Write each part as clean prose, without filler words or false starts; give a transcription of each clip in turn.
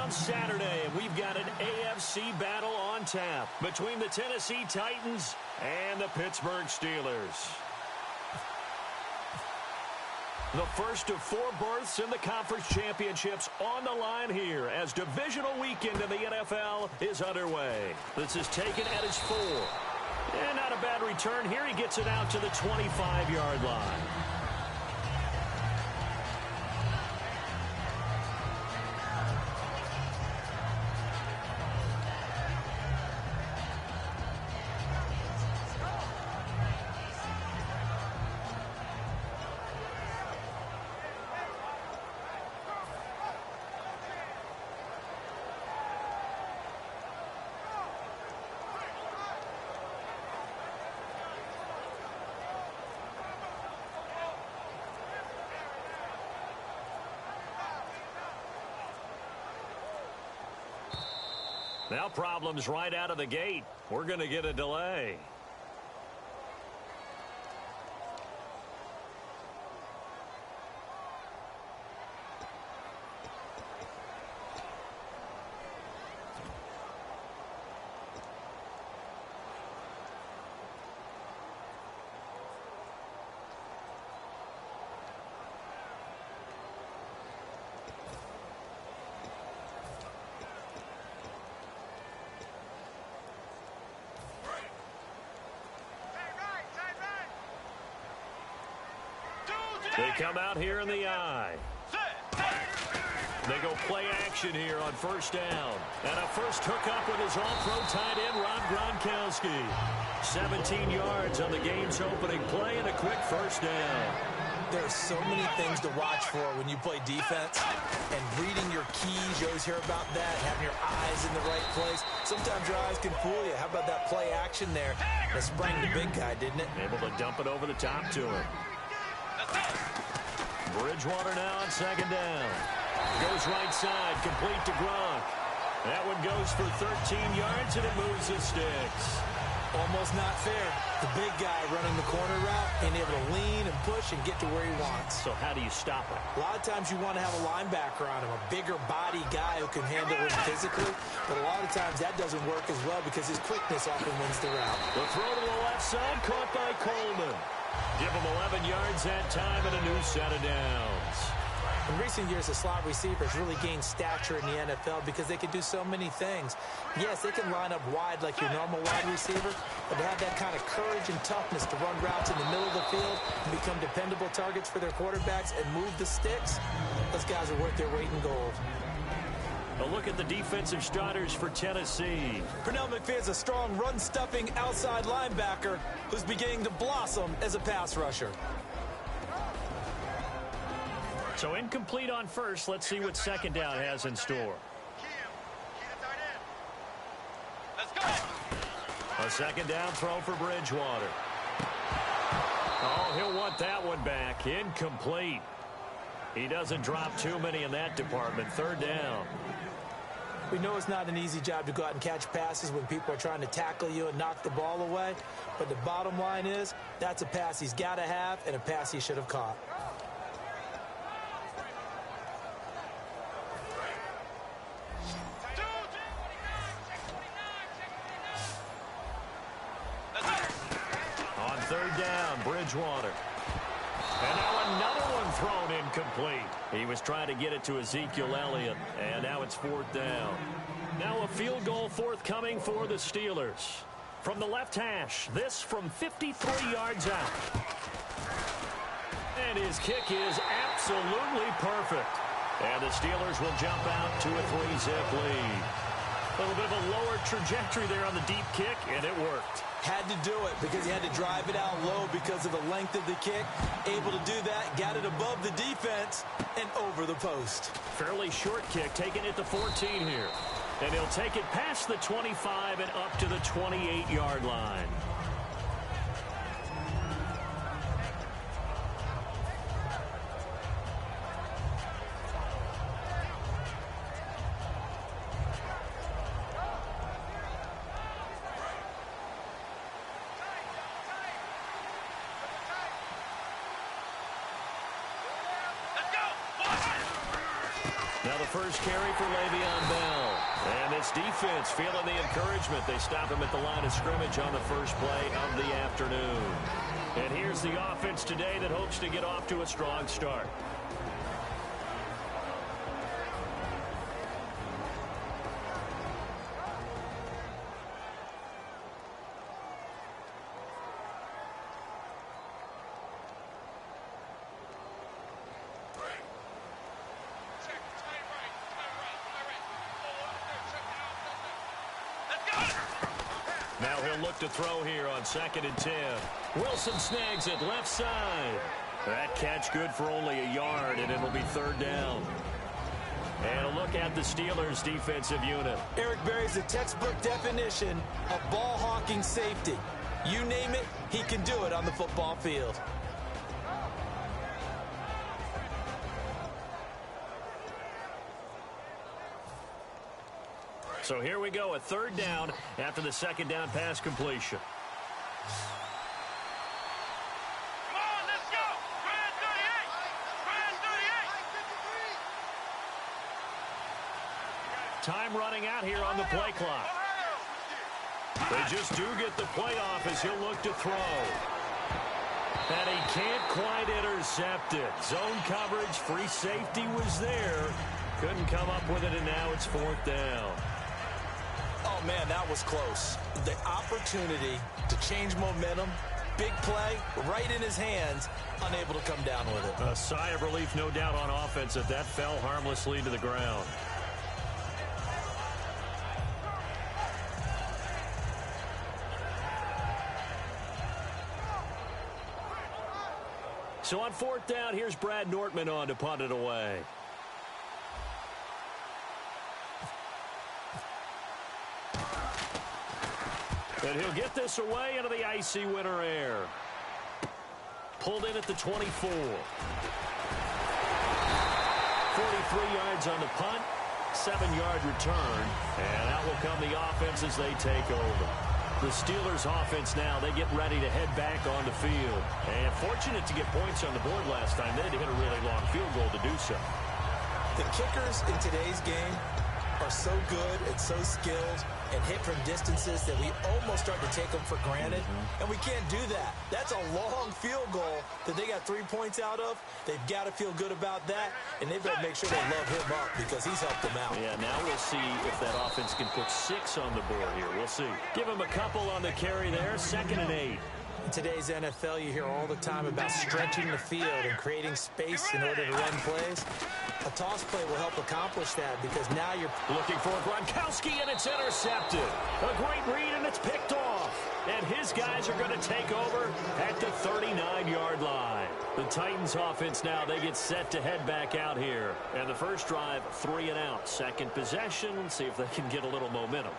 on Saturday, and we've got an AFC battle on tap between the Tennessee Titans and the Pittsburgh Steelers. The first of 4 berths in the conference championships on the line here as divisional weekend in the NFL is underway. This is taken at his 4. And not a bad return here. He gets it out to the 25-yard line. Now problems right out of the gate. We're going to get a delay. They come out here in the eye. They go play action here on first down. And a first hookup with his all-pro tight end, Rob Gronkowski. 17 yards on the game's opening play and a quick first down. There are so many things to watch for when you play defense. And reading your keys, you always hear about that, having your eyes in the right place. Sometimes your eyes can fool you. How about that play action there? That sprang the big guy, didn't it? Able to dump it over the top to him. Bridgewater now on second down. Goes right side, complete to Gronk. That one goes for 13 yards, and it moves the sticks. Almost not fair. The big guy running the corner route, being able to lean and push and get to where he wants. So how do you stop him? A lot of times you want to have a linebacker on him, a bigger body guy who can handle him physically. But a lot of times that doesn't work as well because his quickness often wins the route. The throw to the left side, caught by Coleman. Give him 11 yards that time and a new set of downs. In recent years, the slot receivers really gained stature in the NFL because they can do so many things. Yes, they can line up wide like your normal wide receiver, but to have that kind of courage and toughness to run routes in the middle of the field and become dependable targets for their quarterbacks and move the sticks, those guys are worth their weight in gold. A look at the defensive starters for Tennessee. Pernell McPherson's a strong run-stuffing outside linebacker who's beginning to blossom as a pass rusher. So incomplete on first. Let's see what second down has in store. A second down throw for Bridgewater. Oh, he'll want that one back. Incomplete. He doesn't drop too many in that department. Third down. We know it's not an easy job to go out and catch passes when people are trying to tackle you and knock the ball away. But the bottom line is, that's a pass he's got to have and a pass he should have caught. On third down, Bridgewater. And now another one thrown incomplete. He was trying to get it to Ezekiel Elliott, and now it's fourth down. Now a field goal forthcoming for the Steelers. From the left hash, this from 53 yards out. And his kick is absolutely perfect. And the Steelers will jump out to a 3-zip lead. A little bit of a lower trajectory there on the deep kick, and it worked. Had to do it because he had to drive it out low because of the length of the kick. Able to do that, got it above the defense and over the post. Fairly short kick, taking it to 14 here. And he'll take it past the 25 and up to the 28-yard line. Now the first carry for Le'Veon Bell. And this defense feeling the encouragement. They stop him at the line of scrimmage on the first play of the afternoon. And here's the offense today that hopes to get off to a strong start. Now he'll look to throw here on 2nd and 10. Wilson snags it left side. That catch good for only a yard, and it'll be 3rd down. And a look at the Steelers' defensive unit. Eric Berry's the textbook definition of ball-hawking safety. You name it, he can do it on the football field. So here we go, a 3rd down after the 2nd down pass completion. Come on, let's go! Brand 38! Time running out here on the play clock. They just do get the play off as he'll look to throw. And he can't quite intercept it. Zone coverage, free safety was there. Couldn't come up with it, and now it's 4th down. Oh, man, that was close. The opportunity to change momentum, big play, right in his hands, unable to come down with it. A sigh of relief, no doubt, on offense that that fell harmlessly to the ground. So on 4th down, here's Brad Nortman on to punt it away. And he'll get this away into the icy winter air. Pulled in at the 24. 43 yards on the punt, 7-yard return, and out will come the offense as they take over. The Steelers offense now, they get ready to head back on the field. And fortunate to get points on the board last time. They had to hit a really long field goal to do so. The kickers in today's game are so good and so skilled and hit from distances that we almost start to take them for granted. And we can't do that. That's a long field goal that they got 3 points out of. They've got to feel good about that, and they've got to make sure they love him up because he's helped them out. Yeah, now we'll see if that offense can put 6 on the board here. We'll see. Give him a couple on the carry there, 2nd and 8. In today's NFL, you hear all the time about stretching the field and creating space in order to run plays. A toss play will help accomplish that because now you're looking for Gronkowski, and it's intercepted. A great read, and it's picked off. And his guys are going to take over at the 39-yard line. The Titans offense now, they get set to head back out here. And the first drive, 3 and out. Second possession, see if they can get a little momentum.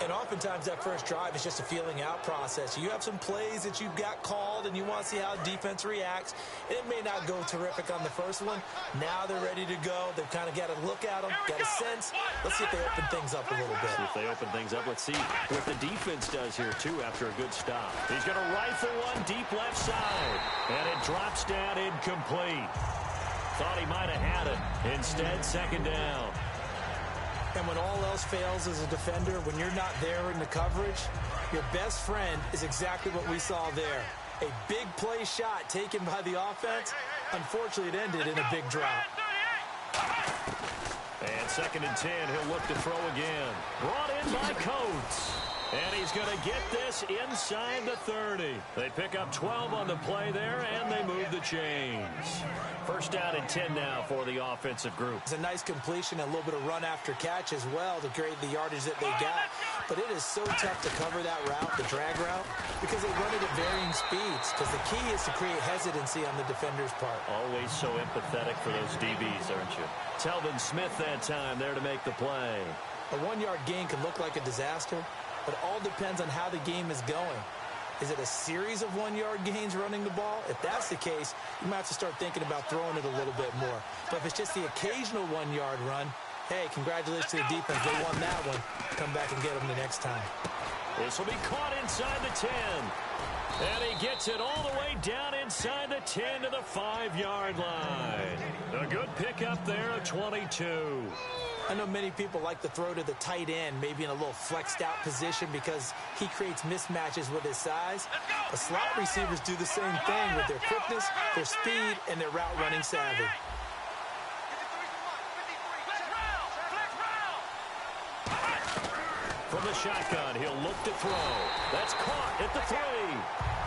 And oftentimes that first drive is just a feeling out process. You have some plays that you've got called and you want to see how defense reacts. And it may not go terrific on the first one. Now they're ready to go. They've kind of got to look at them, got a sense. Let's see if they open things up a little bit. See if they open things up. Let's see what the defense does here, too, after a good stop. He's going to rifle one deep left side. And it drops down incomplete. Thought he might have had it. Instead, 2nd down. And when all else fails as a defender, when you're not there in the coverage, your best friend is exactly what we saw there. A big play shot taken by the offense. Unfortunately, it ended in a big drop. And 2nd and 10, he'll look to throw again. Brought in by Coates. And he's going to get this inside the 30. They pick up 12 on the play there, and they move the chains. First down and 10 now for the offensive group. It's a nice completion, a little bit of run after catch as well to create the yardage that they got. But it is so tough to cover that route, the drag route, because they run it at varying speeds. Because the key is to create hesitancy on the defender's part. Always so empathetic for those DBs, aren't you? Telvin Smith that time there to make the play. A 1-yard gain can look like a disaster, but it all depends on how the game is going. Is it a series of 1-yard gains running the ball? If that's the case, you might have to start thinking about throwing it a little bit more. But if it's just the occasional 1-yard run, hey, congratulations to the defense. They won that one. Come back and get them the next time. This will be caught inside the 10. And he gets it all the way down inside the 10 to the 5-yard line. A good pickup there of 22. I know many people like to throw to the tight end, maybe in a little flexed out position because he creates mismatches with his size. The slot receivers do the same thing with their quickness, their speed, and their route running savvy. From the shotgun, he'll look to throw. That's caught at the 3.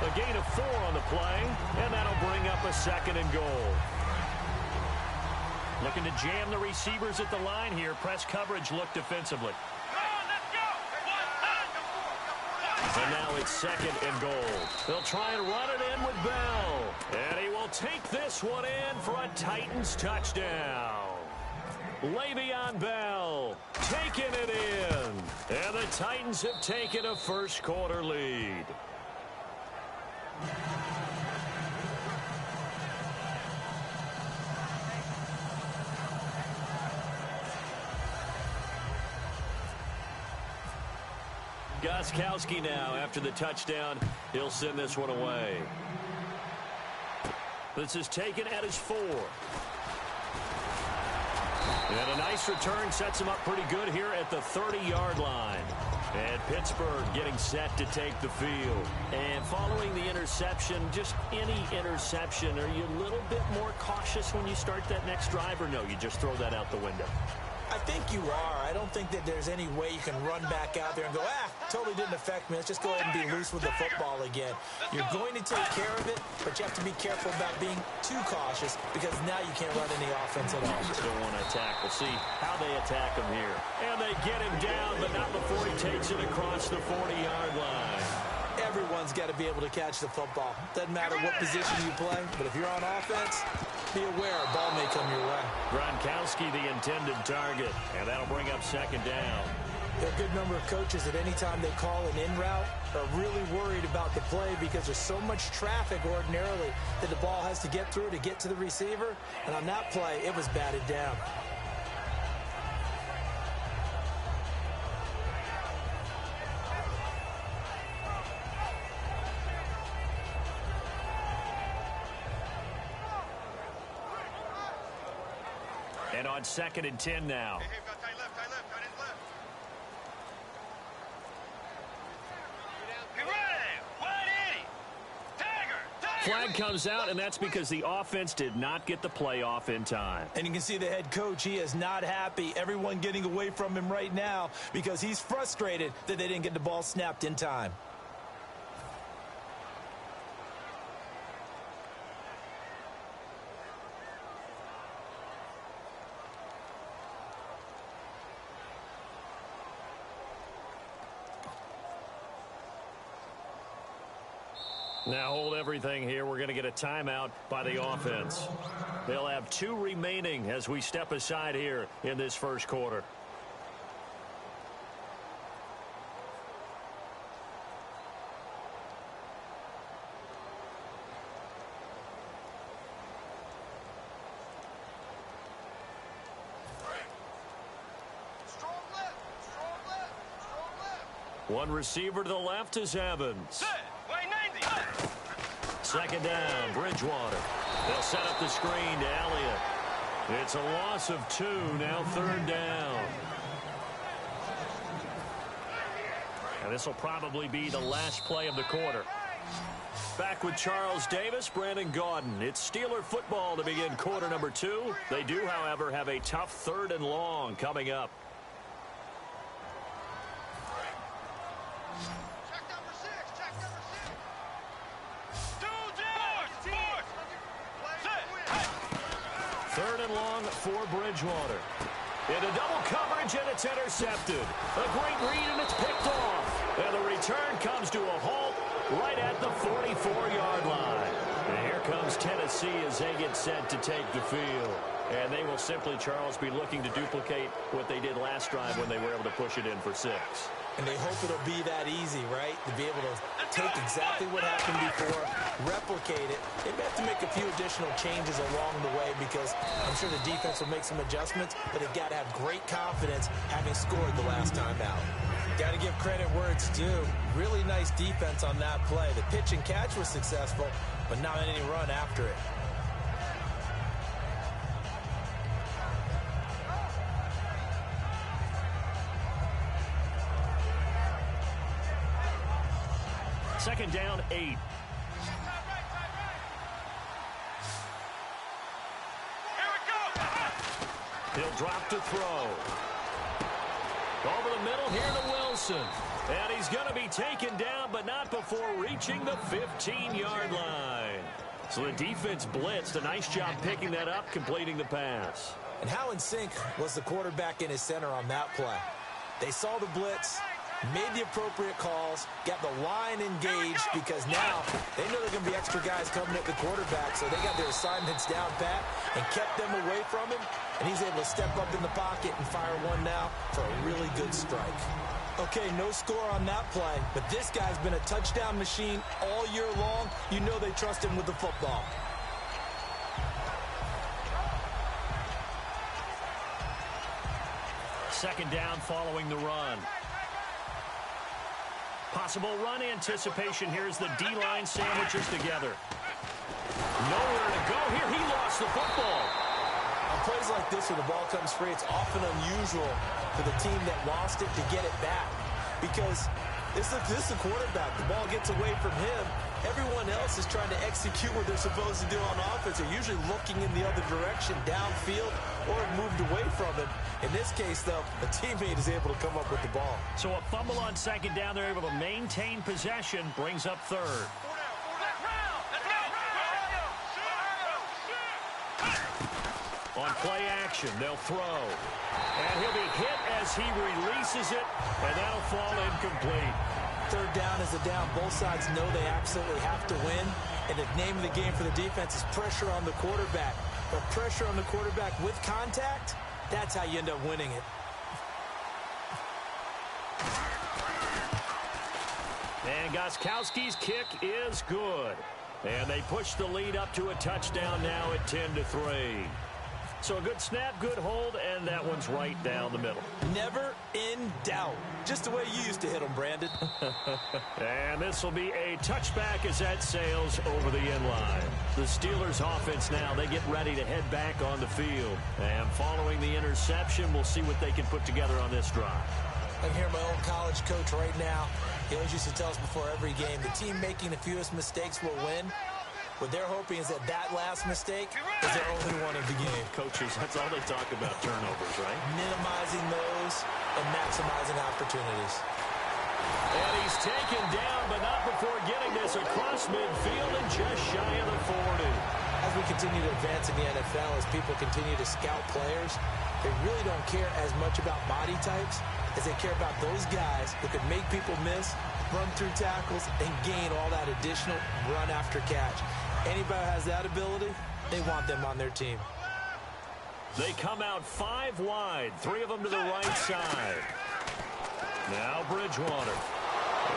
A gain of 4 on the play, and that'll bring up a 2nd and goal. Looking to jam the receivers at the line here. Press coverage look defensively. And now it's 2nd and goal. They'll try and run it in with Bell. And he will take this one in for a Titans touchdown. Le'Veon Bell taking it in. And the Titans have taken a first-quarter lead. Gostkowski now after the touchdown. He'll send this one away. This is taken at his 4. And a nice return sets him up pretty good here at the 30-yard line. And Pittsburgh getting set to take the field. And following the interception, just any interception, are you a little bit more cautious when you start that next drive, or no, you just throw that out the window? I think you are. I don't think that there's any way you can run back out there and go, totally didn't affect me. Let's just go ahead and be loose with the football again. You're going to take care of it, but you have to be careful about being too cautious because now you can't run any offense at all. Still want to attack. We'll see how they attack him here. And they get him down, but not before he takes it across the 40-yard line. Everyone's got to be able to catch the football. Doesn't matter what position you play, but if you're on offense, be aware a ball may come your way. Gronkowski the intended target, and that'll bring up 2nd down. There are a good number of coaches that any time they call an in route are really worried about the play because there's so much traffic ordinarily that the ball has to get through to get to the receiver. And on that play, it was batted down. And on 2nd and 10 now. Flag comes out, and that's because the offense did not get the play off in time. And you can see the head coach, he is not happy. Everyone getting away from him right now because he's frustrated that they didn't get the ball snapped in time. Now hold everything here. We're going to get a timeout by the offense. They'll have 2 remaining as we step aside here in this first quarter. One receiver to the left is Evans. 2nd down, Bridgewater. They'll set up the screen to Elliott. It's a loss of 2, now 3rd down. And this will probably be the last play of the quarter. Back with Charles Davis, Brandon Gaudin. It's Steeler football to begin quarter number 2. They do, however, have a tough 3rd and long coming up. For Bridgewater. Into double coverage, and it's intercepted. A great read, and it's picked off. And the return comes to a halt right at the 44-yard line. And here comes Tennessee as they get set to take the field. And they will simply, Charles, be looking to duplicate what they did last drive when they were able to push it in for 6. And they hope it'll be that easy, right? To be able to take exactly what happened before, replicate it. They may have to make a few additional changes along the way because I'm sure the defense will make some adjustments, but they've got to have great confidence having scored the last time out. Got to give credit where it's due. Really nice defense on that play. The pitch and catch was successful, but not any run after it. Second down, 8. He'll drop to throw. Over the middle here to Wilson. And he's going to be taken down, but not before reaching the 15-yard line. So the defense blitzed. A nice job picking that up, completing the pass. And how in sync was the quarterback in his center on that play? They saw the blitz, made the appropriate calls, got the line engaged, because now they know there are going to be extra guys coming at the quarterback, so they got their assignments down pat and kept them away from him, and he's able to step up in the pocket and fire one now for a really good strike. Okay, no score on that play, but this guy's been a touchdown machine all year long. You know they trust him with the football. Second down following the run. Possible run anticipation. Here's the D-line sandwiches together. Nowhere to go here. He lost the football. On plays like this where the ball comes free, it's often unusual for the team that lost it to get it back. Because this is the quarterback. The ball gets away from him. Everyone else is trying to execute what they're supposed to do on offense. They're usually looking in the other direction, downfield, or moved away from him. In this case, though, a teammate is able to come up with the ball. So a fumble on second down. They're able to maintain possession. Brings up third. On play action, they'll throw. And he'll be hit as he releases it, and that'll fall incomplete. Third down is a down. Both sides know they absolutely have to win. And the name of the game for the defense is pressure on the quarterback. But pressure on the quarterback with contact, that's how you end up winning it. And Gostkowski's kick is good. And they push the lead up to a touchdown now at 10-3. So a good snap, good hold, and that one's right down the middle. Never in doubt. Just the way you used to hit them, Brandon. And this will be a touchback as that sails over the end line. The Steelers offense now, they get ready to head back on the field. And following the interception, we'll see what they can put together on this drive. I can hear my old college coach right now. He always used to tell us before every game, the team making the fewest mistakes will win. What they're hoping is that last mistake is their only one of the game. Coaches, that's all they talk about, turnovers, right? Minimizing those and maximizing opportunities. And he's taken down, but not before getting this across midfield and just shy of the 40. As we continue to advance in the NFL, as people continue to scout players, they really don't care as much about body types as they care about those guys who can make people miss, run through tackles, and gain all that additional run after catch. Anybody who has that ability, they want them on their team. They come out 5 wide, 3 of them to the right side. Now Bridgewater.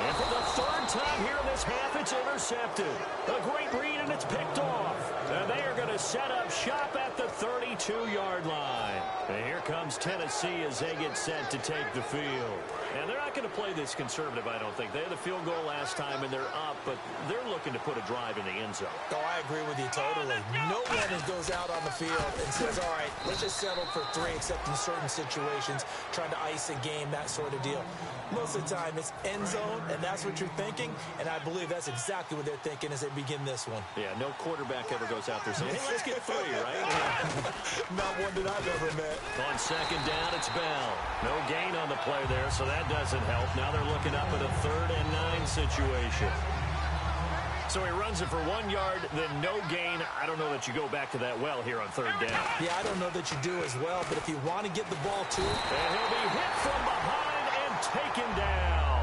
And for the third time here in this half, it's intercepted. A great read, and it's picked off. And they are going to set up shop at the 32-yard line. And here comes Tennessee as they get set to take the field. And they're not going to play this conservative, I don't think. They had the field goal last time, and they're up, but they're looking to put a drive in the end zone. Oh, I agree with you totally. No one goes out on the field and says, all right, let's just settle for 3, except in certain situations, trying to ice a game, that sort of deal. Most of the time, it's end zone, and that's what you're thinking, and I believe that's exactly what they're thinking as they begin this one. Yeah, no quarterback ever goes out there saying, hey, let's get 3, right? Not one that I've ever met. On second down, it's Bell. No gain on the play there, so that doesn't help. Now they're looking up at a 3rd and 9 situation. So he runs it for 1 yard, then no gain. I don't know that you go back to that well here on 3rd down. Yeah, I don't know that you do as well, but if you want to get the ball to him. And he'll be hit from behind and taken down.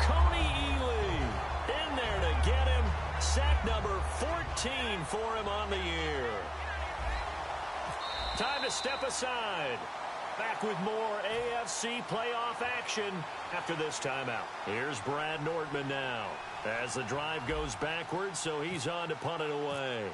Coney Ely in there to get him. Sack number 14 for him on the year. Time to step aside. Back with more AFC playoff action after this timeout. Here's Brad Nordman now as the drive goes backwards, so he's on to punt it away.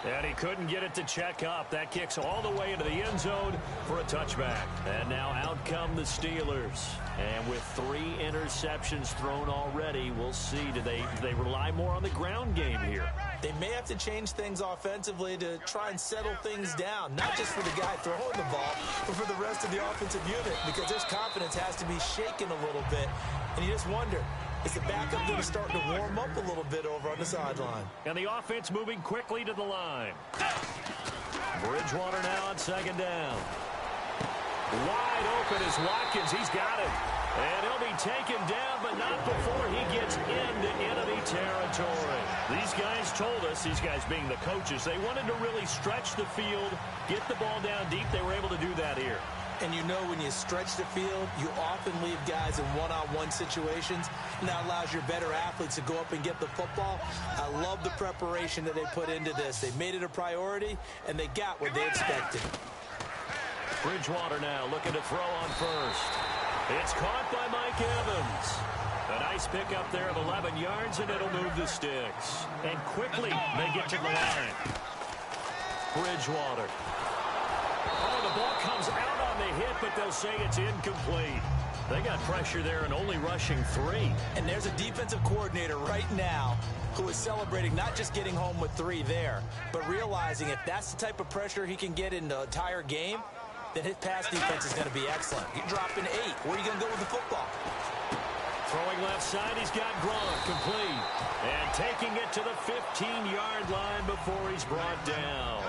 And he couldn't get it to check up. That kicks all the way into the end zone for a touchback. And now out come the Steelers. And with 3 interceptions thrown already, we'll see. Do they rely more on the ground game here? They may have to change things offensively to try and settle things down, not just for the guy throwing the ball, but for the rest of the offensive unit, because his confidence has to be shaken a little bit. And you just wonder, is the backup going to start to warm up a little bit over on the sideline? And the offense moving quickly to the line. Bridgewater now on second down. Wide open is Watkins. He's got it. And he'll be taken down, but not before he gets into enemy territory. These guys told us, these guys being the coaches, they wanted to really stretch the field, get the ball down deep. They were able to do that here. And you know when you stretch the field, you often leave guys in one-on-one situations, and that allows your better athletes to go up and get the football. I love the preparation that they put into this. They made it a priority, and they got what they expected. Bridgewater now looking to throw on first. It's caught by Mike Evans. A nice pickup there of 11 yards, and it'll move the sticks. And quickly, they get to the line. Bridgewater. Oh, the ball comes out on the hit, but they'll say it's incomplete. They got pressure there and only rushing 3. And there's a defensive coordinator right now who is celebrating not just getting home with 3 there, but realizing if that's the type of pressure he can get in the entire game, then his pass defense is going to be excellent. You're dropping 8. Where are you going to go with the football? Throwing left side, he's got Gronk complete. And taking it to the 15-yard line before he's brought down.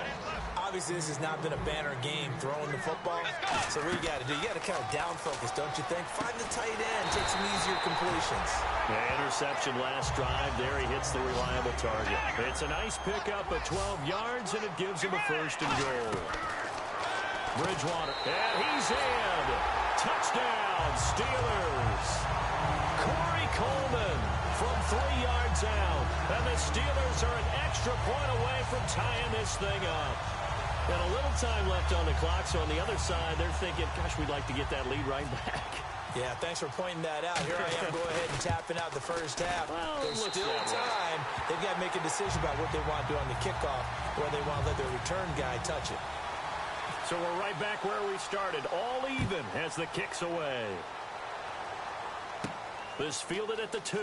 Obviously, this has not been a banner game throwing the football. So what you got to do, you got to kind of down focus, don't you think? Find the tight end, take some easier completions. The interception last drive. There he hits the reliable target. It's a nice pickup of 12 yards, and it gives him a first and goal. Bridgewater, and he's in. Touchdown, Steelers. Corey Coleman from 3 yards out. And the Steelers are an extra point away from tying this thing up. And a little time left on the clock, so on the other side, they're thinking, gosh, we'd like to get that lead right back. Yeah, thanks for pointing that out. Here I am, go ahead and tapping out the first half. Well, there's still time. They've got to make a decision about what they want to do on the kickoff, or they want to let their return guy touch it. So we're right back where we started, all even as the kick's away. This fielded at the 2.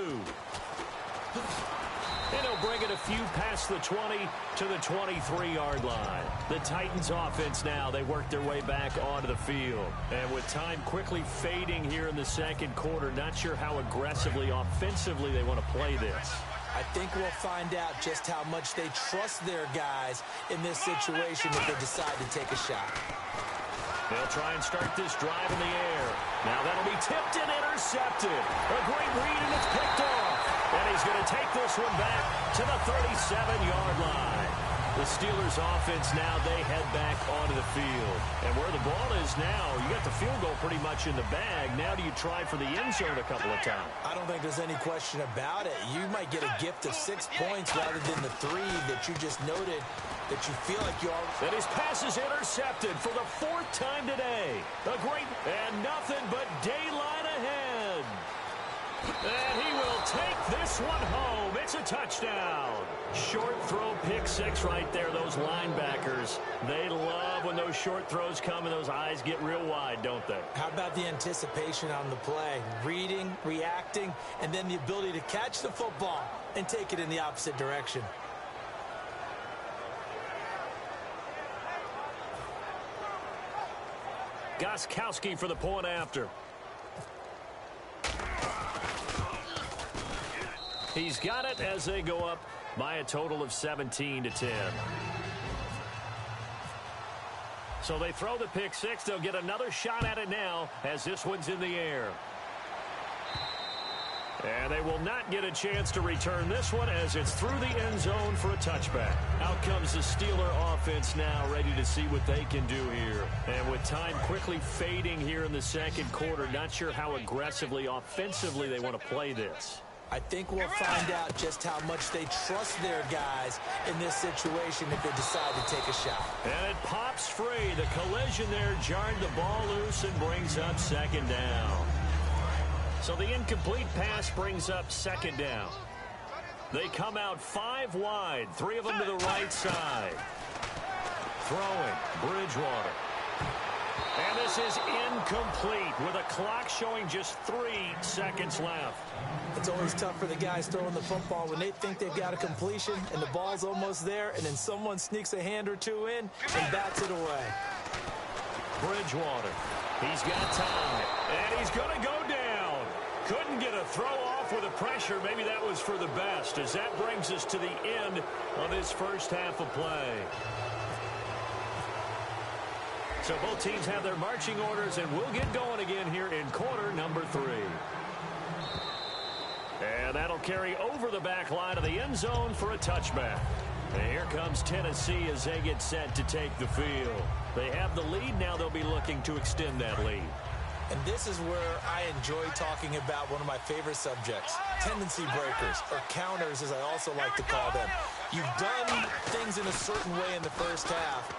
And he'll bring it a few past the 20 to the 23-yard line. The Titans offense now, they work their way back onto the field. And with time quickly fading here in the second quarter, not sure how aggressively, offensively they want to play this. I think we'll find out just how much they trust their guys in this situation if they decide to take a shot. They'll try and start this drive in the air. Now that'll be tipped and intercepted. A great read, and it's picked off. And he's going to take this one back to the 37-yard line. The Steelers offense now, they head back onto the field. And where the ball is now, you got the field goal pretty much in the bag. Now do you try for the end zone a couple of times? I don't think there's any question about it. You might get a gift of 6 points rather than the 3 that you just noted that you feel like you are. And his pass is intercepted for the 4th time today. A great, and nothing but daylight ahead. And he will take this one home. It's a touchdown. Short throw, pick 6 right there. Those linebackers, they love when those short throws come and those eyes get real wide, don't they? How about the anticipation on the play? Reading, reacting, and then the ability to catch the football and take it in the opposite direction. Gostkowski for the point after. He's got it as they go up by a total of 17-10. So they throw the pick 6. They'll get another shot at it now as this one's in the air. And they will not get a chance to return this one as it's through the end zone for a touchback. Out comes the Steeler offense now, ready to see what they can do here. And with time quickly fading here in the second quarter, not sure how aggressively, offensively they want to play this. I think we'll find out just how much they trust their guys in this situation if they decide to take a shot. And it pops free. The collision there jarred the ball loose and brings up second down. So the incomplete pass brings up second down. They come out 5 wide, 3 of them to the right side. Throwing, Bridgewater. And this is incomplete with a clock showing just 3 seconds left. It's always tough for the guys throwing the football when they think they've got a completion and the ball's almost there, and then someone sneaks a hand or two in and bats it away. Bridgewater, he's got time, and he's going to go down. Couldn't get a throw off with the pressure. Maybe that was for the best, as that brings us to the end of this first half of play. So both teams have their marching orders, and we'll get going again here in quarter number 3. And that'll carry over the back line of the end zone for a touchback. And here comes Tennessee as they get set to take the field. They have the lead. Now they'll be looking to extend that lead. And this is where I enjoy talking about one of my favorite subjects, tendency breakers, or counters as I also like to call them. You've done things in a certain way in the first half,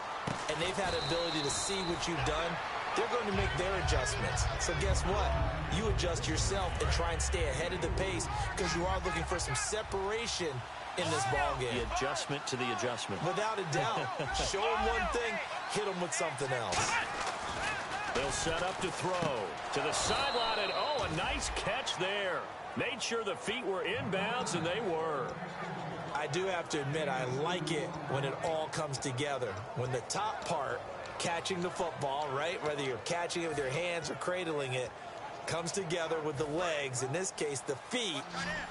and they've had the ability to see what you've done. They're going to make their adjustments. So guess what? You adjust yourself and try and stay ahead of the pace because you are looking for some separation in this ball game. The adjustment to the adjustment. Without a doubt. Show them one thing, hit them with something else. They'll set up to throw to the sideline, and oh, a nice catch there. Made sure the feet were inbounds, and they were. I do have to admit, I like it when it all comes together. When the top part, catching the football, right, whether you're catching it with your hands or cradling it, comes together with the legs, in this case the feet,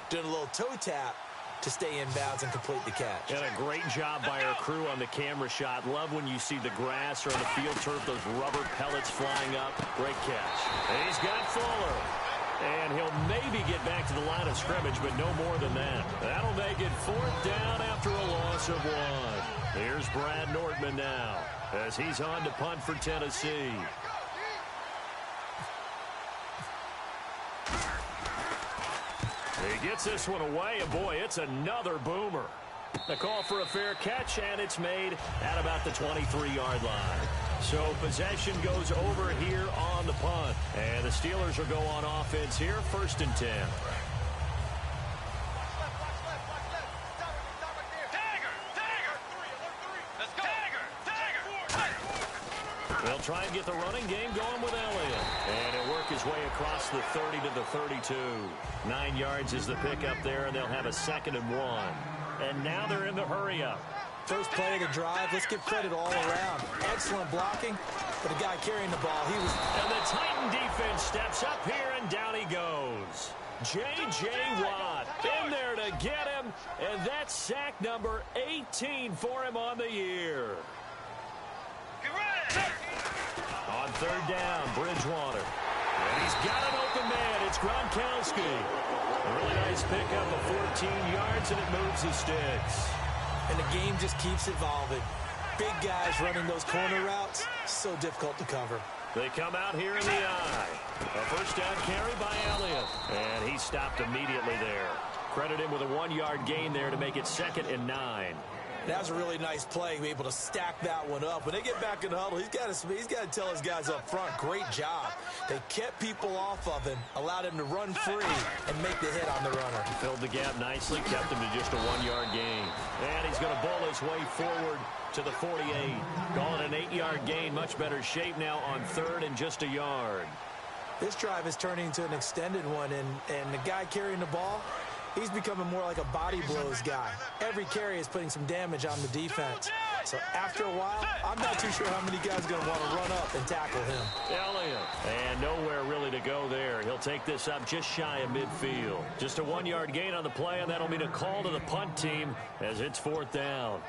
doing a little toe tap to stay in bounds and complete the catch. And a great job by our crew on the camera shot. Love when you see the grass or the field turf, those rubber pellets flying up. Great catch. And he's got Fuller. And he'll maybe get back to the line of scrimmage, but no more than that. That'll make it 4th down after a loss of 1. Here's Brad Nordman now as he's on to punt for Tennessee. He gets this one away, and boy, it's another boomer. The call for a fair catch, and it's made at about the 23-yard line. So possession goes over here on the punt. And the Steelers will go on offense here, 1st and 10. They'll try and get the running game going with Elliott. And he'll work his way across the 30 to the 32. 9 yards is the pickup there, and they'll have a 2nd and 1. And now they're in the hurry-up. First play of the drive, let's give credit all around. Excellent blocking, but the guy carrying the ball, he was... And the Titan defense steps up here, and down he goes. J.J. Watt in there to get him, and that's sack number 18 for him on the year. On 3rd down, Bridgewater. And he's got an open man. It's Gronkowski. A really nice pickup of 14 yards, and it moves the sticks. And the game just keeps evolving. Big guys running those corner routes, so difficult to cover. They come out here in the eye. A 1st down carry by Elliott. And he stopped immediately there. Credit him with a 1-yard gain there to make it 2nd and 9. That was a really nice play, be able to stack that one up. When they get back in the huddle, he's got to tell his guys up front, great job. They kept people off of him, allowed him to run free, and make the hit on the runner. He filled the gap nicely, kept him to just a 1-yard gain. And he's going to bowl his way forward to the 48. Call it an 8-yard gain, much better shape now on 3rd and just a yard. This drive is turning into an extended one, and the guy carrying the ball, he's becoming more like a body blows guy. Every carry is putting some damage on the defense. So after a while, I'm not too sure how many guys are going to want to run up and tackle him. Elliott. And nowhere really to go there. He'll take this up just shy of midfield. Just a 1-yard gain on the play, and that'll mean a call to the punt team as it's 4th down.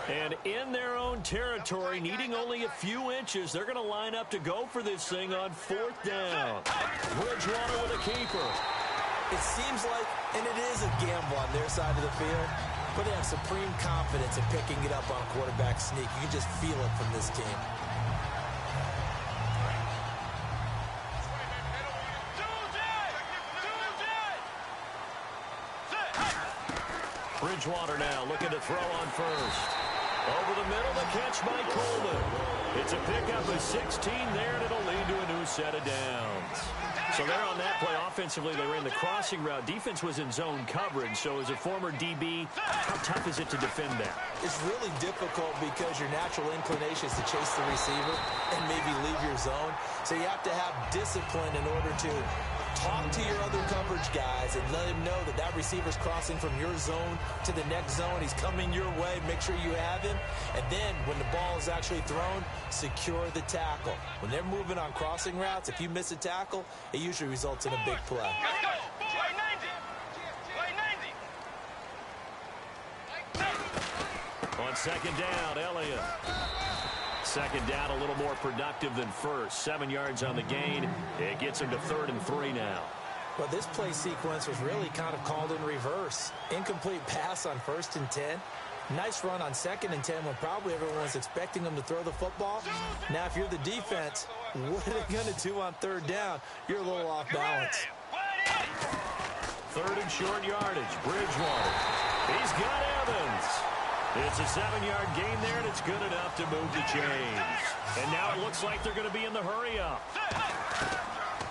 And in their own territory, needing only a few inches, they're going to line up to go for this thing on 4th down. Bridgewater with a keeper. It seems like, and it is a gamble on their side of the field, but they have supreme confidence in picking it up on a quarterback sneak. You can just feel it from this team. Bridgewater now looking to throw on 1st. Over the middle, the catch by Coleman. It's a pickup of 16 there, and it'll lead to a new set of downs. So there on that play, offensively, they ran the crossing route. Defense was in zone coverage, so as a former DB, how tough is it to defend that? It's really difficult because your natural inclination is to chase the receiver and maybe leave your zone. So you have to have discipline in order to talk to your other coverage guys and let him know that that receiver's crossing from your zone to the next zone. He's coming your way. Make sure you have him. And then when the ball is actually thrown, secure the tackle. When they're moving on crossing routes, if you miss a tackle, it usually results in a big play. Let's go. Play 90. Play 90. On second down, Elliott. Second down, a little more productive than first. 7 yards on the gain. It gets him to 3rd and 3 now. Well, this play sequence was really kind of called in reverse. Incomplete pass on 1st and 10. Nice run on 2nd and 10 when probably everyone was expecting them to throw the football. Now, if you're the defense, what are they going to do on 3rd down? You're a little off balance. 3rd and short yardage. Bridgewater. He's got Evans. It's a 7-yard gain there, and it's good enough to move the chains. And now it looks like they're going to be in the hurry-up.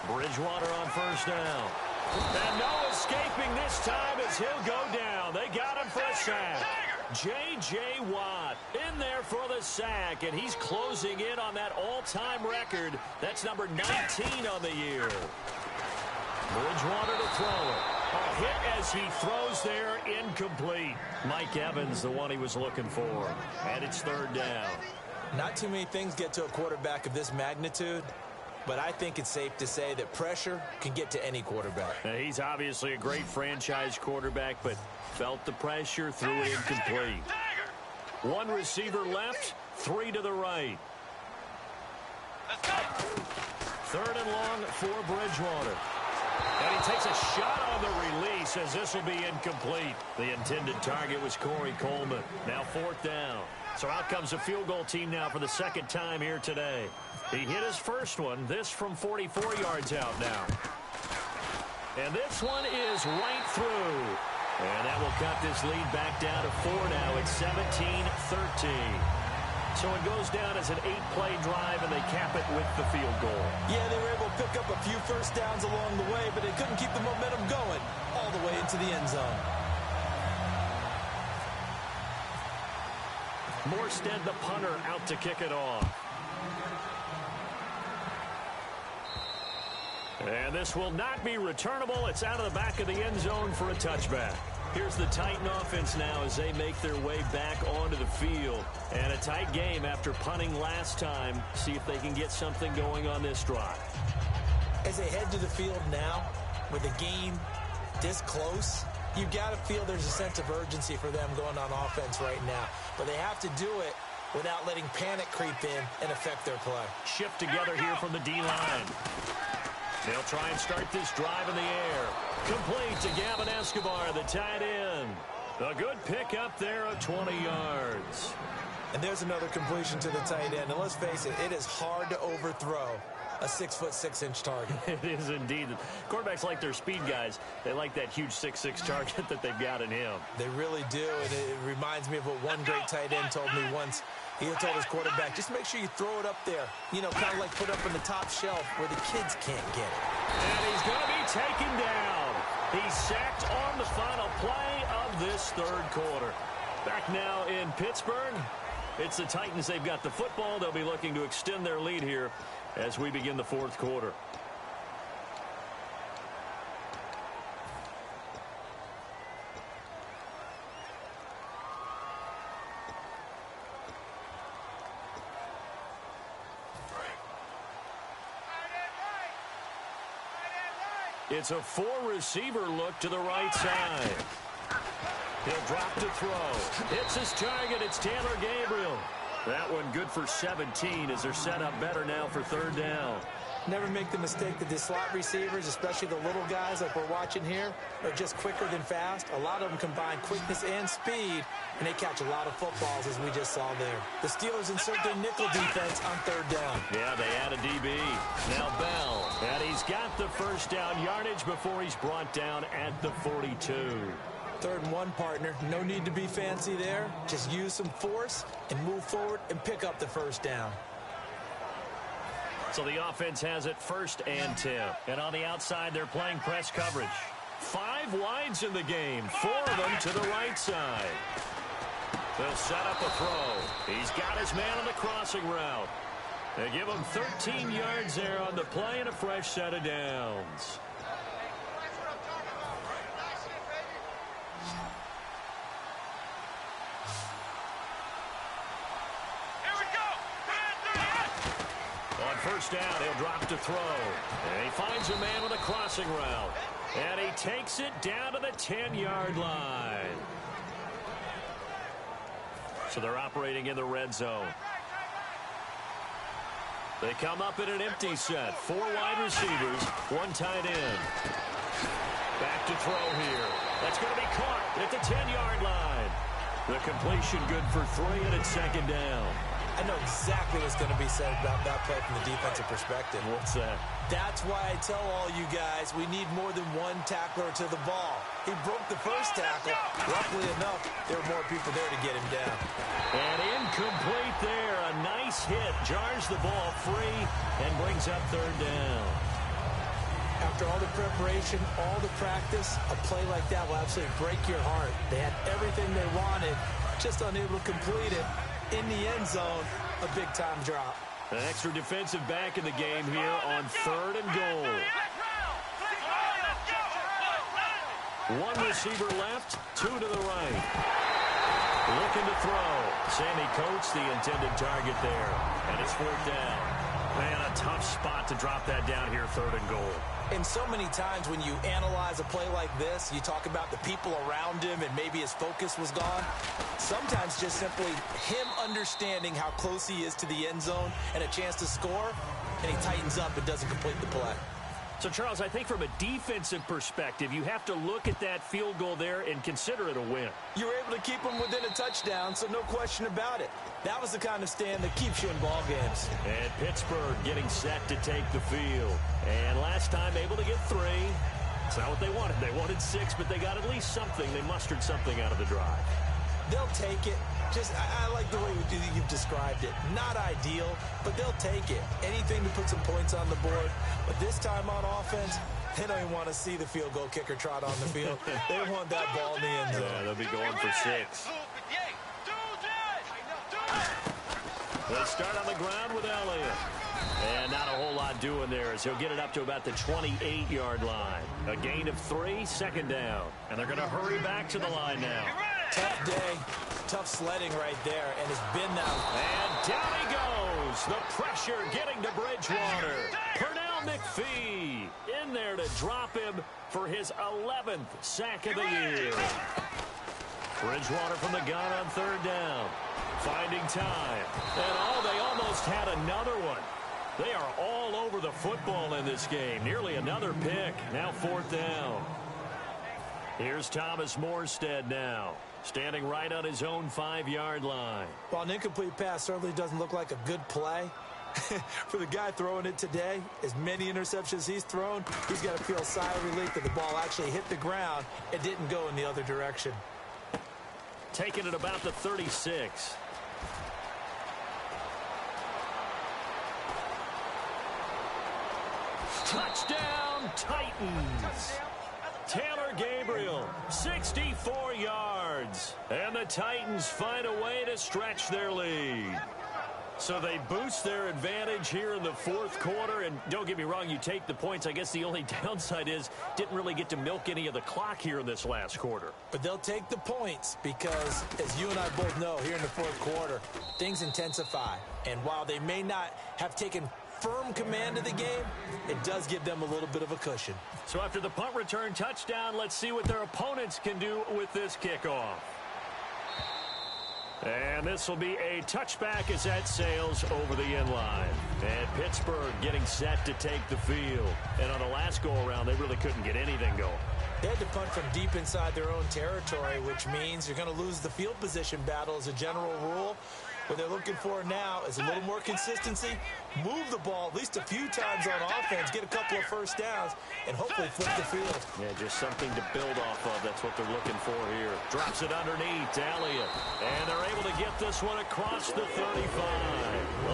Bridgewater on 1st down. And no escaping this time as he'll go down. They got him for a sack. J.J. Watt in there for the sack, and he's closing in on that all-time record. That's number 19 on the year. Bridgewater to throw it. A hit as he throws there, incomplete. Mike Evans, the one he was looking for. And it's 3rd down. Not too many things get to a quarterback of this magnitude, but I think it's safe to say that pressure can get to any quarterback. Now, he's obviously a great franchise quarterback, but felt the pressure, threw it incomplete. 1 receiver left, 3 to the right. 3rd and long for Bridgewater. And he takes a shot on the release as this will be incomplete. The intended target was Corey Coleman. Now 4th down. So out comes a field goal team now for the 2nd time here today. He hit his first one. This from 44 yards out now. And this one is right through. And that will cut this lead back down to 4 now. It's 17-13. So it goes down as an 8-play drive, and they cap it with the field goal. Yeah, they were able to pick up a few first downs along the way, but they couldn't keep the momentum going all the way into the end zone. Morstead, the punter, out to kick it off. And this will not be returnable. It's out of the back of the end zone for a touchback. Here's the Titan offense now as they make their way back onto the field. And a tight game after punting last time. See if they can get something going on this drive. As they head to the field now, with the game this close, you've got to feel there's a sense of urgency for them going on offense right now. But they have to do it without letting panic creep in and affect their play. Shift together here from the D-line. They'll try and start this drive in the air. Complete to Gavin Escobar, the tight end. A good pickup there at 20 yards. And there's another completion to the tight end. And let's face it, it is hard to overthrow a 6'6" target. It is indeed. Quarterbacks like their speed guys. They like that huge 6'6" target that they've got in him. They really do, and it reminds me of what one great tight end told me once. He told his quarterback, just make sure you throw it up there. You know, kind of like put up on the top shelf where the kids can't get it. And he's going to be taken down. He's sacked on the final play of this 3rd quarter. Back now in Pittsburgh. It's the Titans. They've got the football. They'll be looking to extend their lead here as we begin the 4th quarter. It's a 4-receiver look to the right side. He'll drop to throw. Hits his target. It's Taylor Gabriel. That one good for 17 as they're set up better now for 3rd down. Never make the mistake that the slot receivers, especially the little guys like we're watching here, are just quicker than fast. A lot of them combine quickness and speed, and they catch a lot of footballs, as we just saw there. The Steelers insert their nickel defense on 3rd down. Yeah, they add a DB. Now Bell. And he's got the first down yardage before he's brought down at the 42. 3rd and 1, partner. No need to be fancy there. Just use some force and move forward and pick up the first down. So the offense has it 1st and 10. And on the outside, they're playing press coverage. 5 wides in the game, 4 of them to the right side. They'll set up a throw. He's got his man on the crossing route. They give him 13 yards there on the play and a fresh set of downs. On 1st down, he'll drop to throw. And he finds a man with a crossing route. And he takes it down to the 10-yard line. So they're operating in the red zone. They come up in an empty set. 4 wide receivers, 1 tight end. Back to throw here. That's going to be caught at the 10-yard line. The completion good for 3, and it's 2nd down. I know exactly what's going to be said about that play from the defensive perspective. What's that? That's why I tell all you guys we need more than 1 tackler to the ball. He broke the first tackle. Luckily enough, there were more people there to get him down. And incomplete there. A nice hit. Jars the ball free and brings up 3rd down. After all the preparation, all the practice, a play like that will absolutely break your heart. They had everything they wanted, just unable to complete it. In the end zone, a big-time drop. An extra defensive back in the game here on 3rd and goal. 1 receiver left, 2 to the right. Looking to throw. Sammy Coates, the intended target there. And it's 4th down. Man, a tough spot to drop that down here, 3rd and goal. And so many times when you analyze a play like this, you talk about the people around him and maybe his focus was gone. Sometimes just simply him understanding how close he is to the end zone and a chance to score, and he tightens up and doesn't complete the play. So, Charles, I think from a defensive perspective, you have to look at that field goal there and consider it a win. You were able to keep him within a touchdown, so no question about it. That was the kind of stand that keeps you in ball games. And Pittsburgh getting set to take the field. And last time able to get 3. It's not what they wanted. They wanted 6, but they got at least something. They mustered something out of the drive. They'll take it. I like the way you've described it. Not ideal, but they'll take it. Anything to put some points on the board. But this time on offense, they don't even want to see the field goal kicker trot on the field. They want that ball in the end zone. Yeah, they'll be going for 6. They start on the ground with Elliott. And not a whole lot doing there as he'll get it up to about the 28-yard line. A gain of 3, 2nd down. And they're going to hurry back to the line now. Tough day, tough sledding right there, and it's been that. And down he goes. The pressure getting to Bridgewater. Pernell McPhee in there to drop him for his 11th sack of the year. Bridgewater from the gun on 3rd down. Finding time. And they almost had another one. They are all over the football in this game. Nearly another pick. Now 4th down. Here's Thomas Morstead now. Standing right on his own 5-yard line. While an incomplete pass certainly doesn't look like a good play, for the guy throwing it today, as many interceptions he's thrown, he's got to feel a sigh of relief that the ball actually hit the ground and didn't go in the other direction. Taking it about the 36. Touchdown, Titans. Taylor Gabriel, 64 yards. And the Titans find a way to stretch their lead. So they boost their advantage here in the 4th quarter. And don't get me wrong, you take the points. I guess the only downside is didn't really get to milk any of the clock here in this last quarter. But they'll take the points because, as you and I both know, here in the 4th quarter, things intensify. And while they may not have taken firm command of the game, it does give them a little bit of a cushion. So after the punt return touchdown, let's see what their opponents can do with this kickoff. And this will be a touchback as that sails over the end line. And Pittsburgh getting set to take the field. And on the last go-around, they really couldn't get anything going. They had to punt from deep inside their own territory, which means you're going to lose the field position battle as a general rule. What they're looking for now is a little more consistency, move the ball at least a few times on offense, get a couple of first downs, and hopefully flip the field. Yeah, just something to build off of. That's what they're looking for here. Drops it underneath to Elliott. And they're able to get this one across the 35.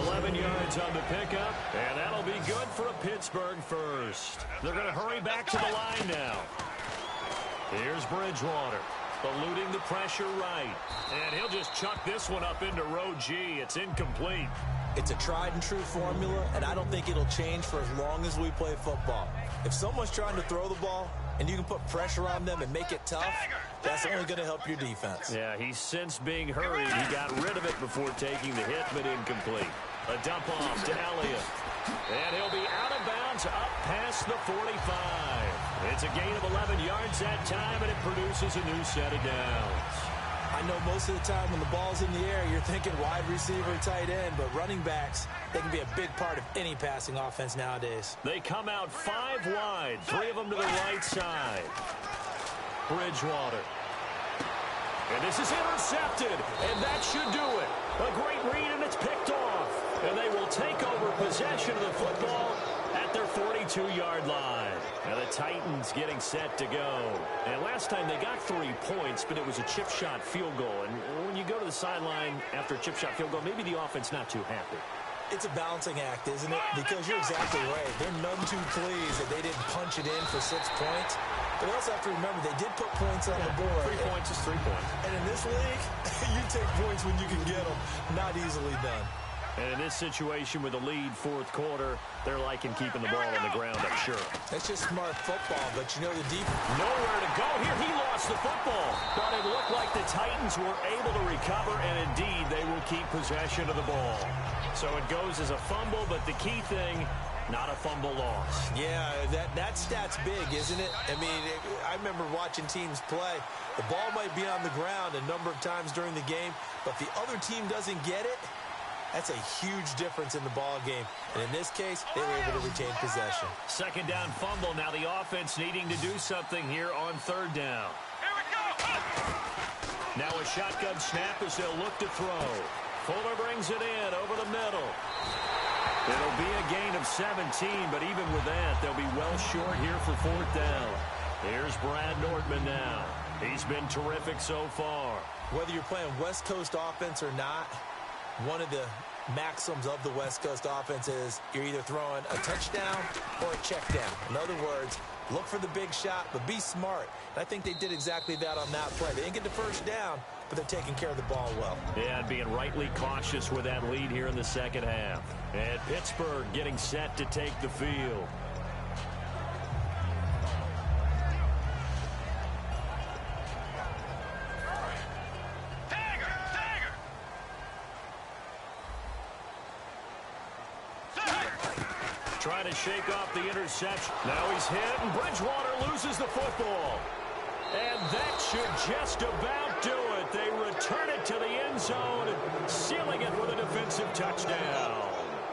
11 yards on the pickup, and that'll be good for a Pittsburgh first. They're going to hurry back to the line now. Here's Bridgewater, eluding the pressure right. And he'll just chuck this one up into row G. It's incomplete. It's a tried-and-true formula, and I don't think it'll change for as long as we play football. If someone's trying to throw the ball and you can put pressure on them and make it tough, that's only going to help your defense. Yeah, he's since being hurried. He got rid of it before taking the hit, but incomplete. A dump off to Elliott. And he'll be out of bounds up past the 45. It's a gain of 11 yards that time, and it produces a new set of downs. I know most of the time when the ball's in the air, you're thinking wide receiver, tight end, but running backs, they can be a big part of any passing offense nowadays. They come out 5 wide, 3 of them to the right side. Bridgewater. And this is intercepted, and that should do it. A great read, and it's picked off. And they will take over possession of the football at their 42-yard line. Now the Titans getting set to go. And last time they got 3 points, but it was a chip shot field goal. And when you go to the sideline after a chip shot field goal, maybe the offense not too happy. It's a balancing act, isn't it? Because you're exactly right. They're none too pleased that they didn't punch it in for 6 points. But you also have to remember they did put points on the board. 3 points is 3 points. And in this league, you take points when you can get them. Not easily done. And in this situation with a lead fourth quarter, they're liking keeping the ball on the ground, I'm sure. It's just smart football, but you know the deep. Nowhere to go here. He lost the football. But it looked like the Titans were able to recover, and indeed they will keep possession of the ball. So it goes as a fumble, but the key thing, not a fumble loss. Yeah, that stat's big, isn't it? I mean, I remember watching teams play. The ball might be on the ground a number of times during the game, but if the other team doesn't get it, that's a huge difference in the ball game. And in this case, they were able to retain possession. Second down fumble. Now the offense needing to do something here on third down. Here we go. Now a shotgun snap as they'll look to throw. Fuller brings it in over the middle. It'll be a gain of 17, but even with that, they'll be well short here for fourth down. Here's Brad Nortman now. He's been terrific so far. Whether you're playing West Coast offense or not, one of the maxims of the West Coast offense is you're either throwing a touchdown or a check down. In other words, look for the big shot, but be smart. And I think they did exactly that on that play. They didn't get the first down, but they're taking care of the ball well. Yeah, and being rightly cautious with that lead here in the second half. And Pittsburgh getting set to take the field. Trying to shake off the interception. Now he's hit, and Bridgewater loses the football. And that should just about do it. They return it to the end zone, sealing it with a defensive touchdown.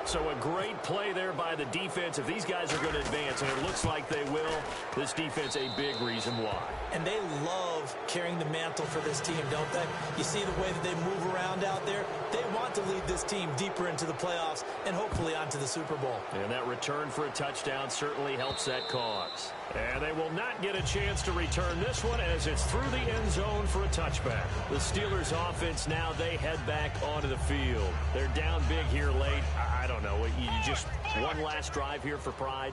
So a great play there by the defense. If these guys are going to advance, and it looks like they will, this defense a big reason why. And they love carrying the mantle for this team, don't they? You see the way that they move around out there? They want to lead this team deeper into the playoffs and hopefully onto the Super Bowl. And that return for a touchdown certainly helps that cause. And they will not get a chance to return this one as it's through the end zone for a touchback. The Steelers offense now, they head back onto the field. They're down big here late. I don't know. You just one last drive here for pride?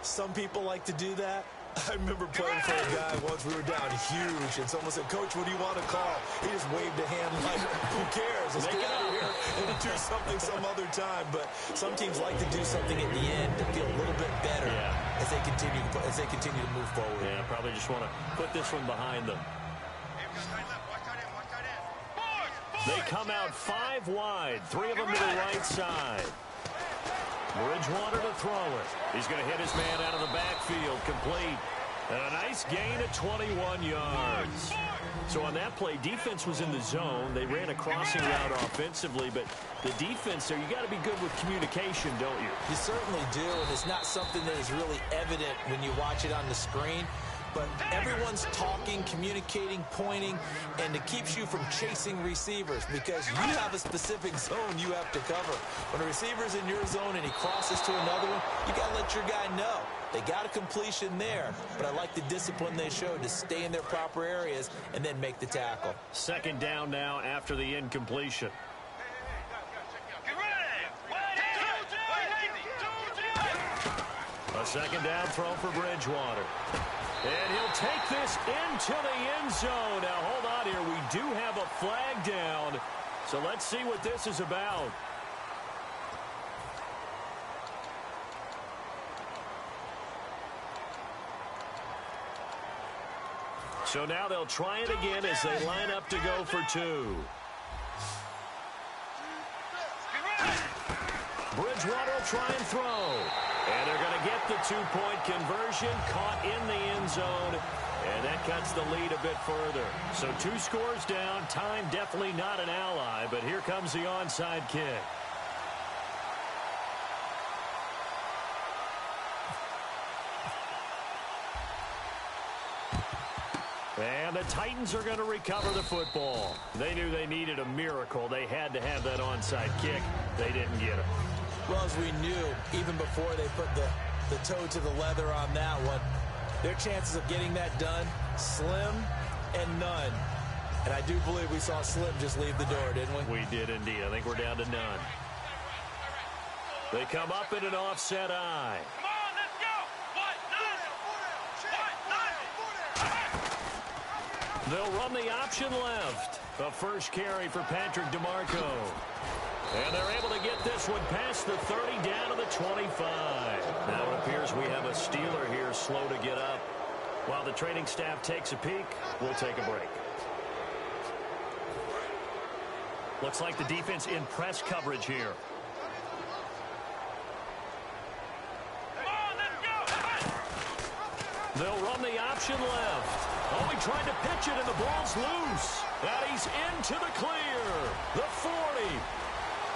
Some people like to do that. I remember playing for a guy once. We were down huge, and someone said, "Coach, what do you want to call?" He just waved a hand like, "Who cares? Let's get out of here and do something some other time." But some teams like to do something at the end to feel a little bit better as they continue to move forward. Yeah, probably just want to put this one behind them. They come out 5 wide, 3 of them to the right side. Bridgewater to throw it. He's going to hit his man out of the backfield, complete. And a nice gain of 21 yards. So on that play, defense was in the zone. They ran a crossing route offensively, but the defense there, you got to be good with communication, don't you? You certainly do, and it's not something that is really evident when you watch it on the screen. but everyone's talking, communicating, pointing, and it keeps you from chasing receivers because you have a specific zone you have to cover. When a receiver's in your zone and he crosses to another one, you got to let your guy know. They got a completion there, but I like the discipline they showed to stay in their proper areas and then make the tackle. Second down now after the incompletion. A second down throw for Bridgewater. And he'll take this into the end zone. Now, hold on here. We do have a flag down. So let's see what this is about. So now they'll try it again as they line up to go for two. Bridgewater will try and throw. And they're going to get the two-point conversion, caught in the end zone, and that cuts the lead a bit further. So 2 scores down, time definitely not an ally, but here comes the onside kick. And the Titans are going to recover the football. They knew they needed a miracle. They had to have that onside kick. They didn't get it. Well, as we knew, even before they put the toe to the leather on that one, their chances of getting that done, slim and none. And I do believe we saw Slim just leave the door, didn't we? We did indeed. I think we're down to none. They come up in an offset eye. Come on, let's go. They'll run the option left. The first carry for Patrick DeMarco. And they're able to get this one past the 30 down to the 25. Now it appears we have a Steeler here slow to get up. While the training staff takes a peek, we'll take a break. Looks like the defense in press coverage here. They'll run the option left. Oh, he tried to pitch it and the ball's loose. And he's into the clear. The 40.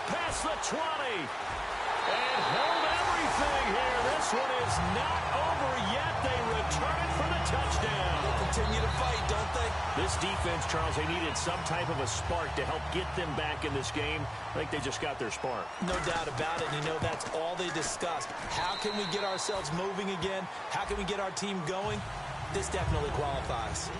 Past the 20. And hold everything here. This one is not over yet. They return it for the touchdown. They'll continue to fight, don't they? This defense, Charles, they needed some type of a spark to help get them back in this game. I think they just got their spark. No doubt about it. You know, that's all they discussed. How can we get ourselves moving again? How can we get our team going? This definitely qualifies.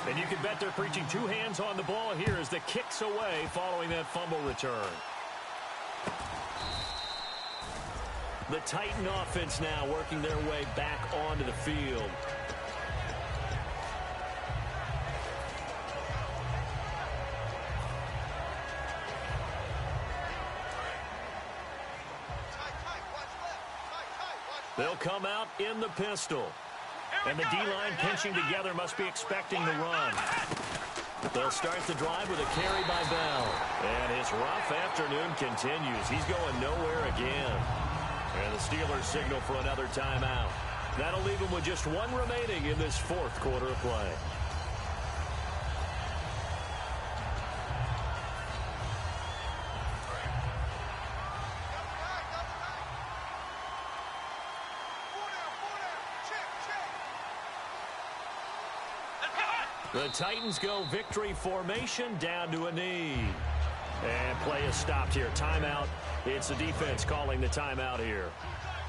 And you can bet they're preaching 2 hands on the ball here as the kick's away following that fumble return. The Titan offense now working their way back onto the field. They'll come out in the pistol. And the D-line pinching together must be expecting the run. They'll start the drive with a carry by Bell. And his rough afternoon continues. He's going nowhere again. And the Steelers signal for another timeout. That'll leave him with just 1 remaining in this 4th quarter of play. The Titans go victory formation down to a knee. And play is stopped here. Timeout. It's the defense calling the timeout here.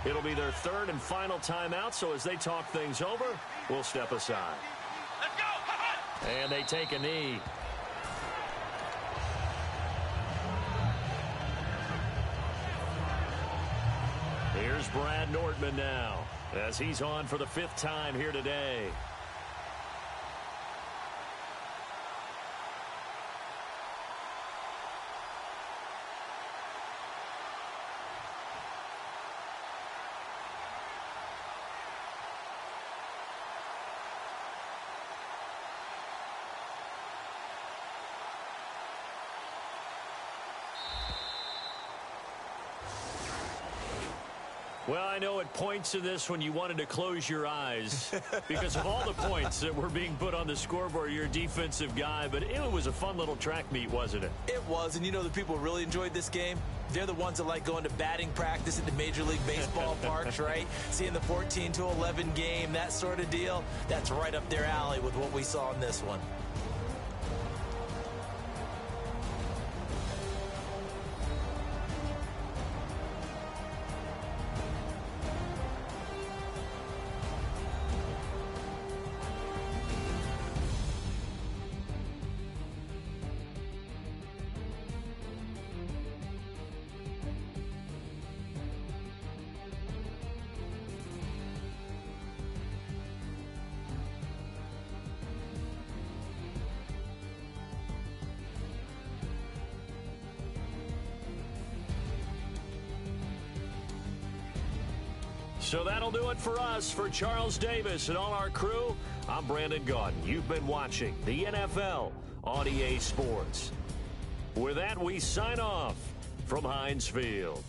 It'll be their 3rd and final timeout, so as they talk things over, we'll step aside. Let's go. And they take a knee. Here's Brad Nordman now, as he's on for the 5th time here today. Well, I know at points in this when you wanted to close your eyes because of all the points that were being put on the scoreboard. You're a defensive guy, but it was a fun little track meet, wasn't it? It was, and you know the people who really enjoyed this game? They're the ones that like going to batting practice at the Major League Baseball parks, right? Seeing the 14-11 game, that sort of deal. That's right up their alley with what we saw in this one. So that'll do it for us. For Charles Davis and all our crew, I'm Brandon Gaudin. You've been watching the NFL on EA Sports. With that, we sign off from Heinz Field.